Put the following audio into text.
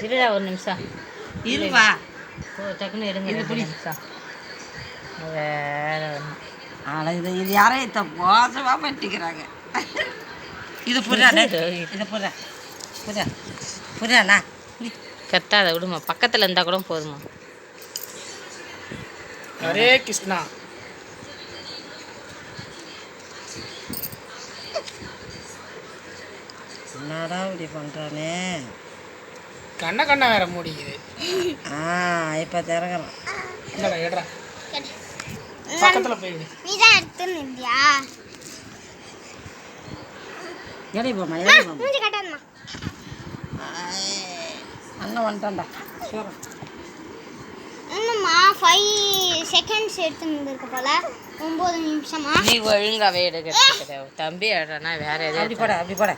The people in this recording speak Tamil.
இருடா ஒரு நிமிஷம் இருவா டக்குன்னு எடுங்க இது புடி நிமிஷம் வேற ஆனால் இது யாரும் இத்த மோசமாக பண்ணிக்கிறாங்க. இது புரியாண்ணே, இதை புரியாண்ணா கத்தாத விடுமா, பக்கத்தில் இருந்தால் கூட போதுமா. ஹரே கிருஷ்ணா. என்னடா இப்படி பண்ணுறானே, கண்ணை வேற மூடிக்குது. இப்போ திறக்கிறேன். இல்லடா ஏடா பக்கத்தில் போயிடு. நீ தான் எடுத்துருந்தியா? எடைப்போம்மா மூஞ்சி கட்டணுமா? அண்ணன் வந்துட்டான்டா. சரி இன்னும்மா 5 செகண்ட்ஸ் எடுத்துருந்துருக்க போல. 9 நிமிஷமா? நீ ஒழுங்காவே எடுக்க தம்பி எடுறனா வேற அப்படி எதாவது போட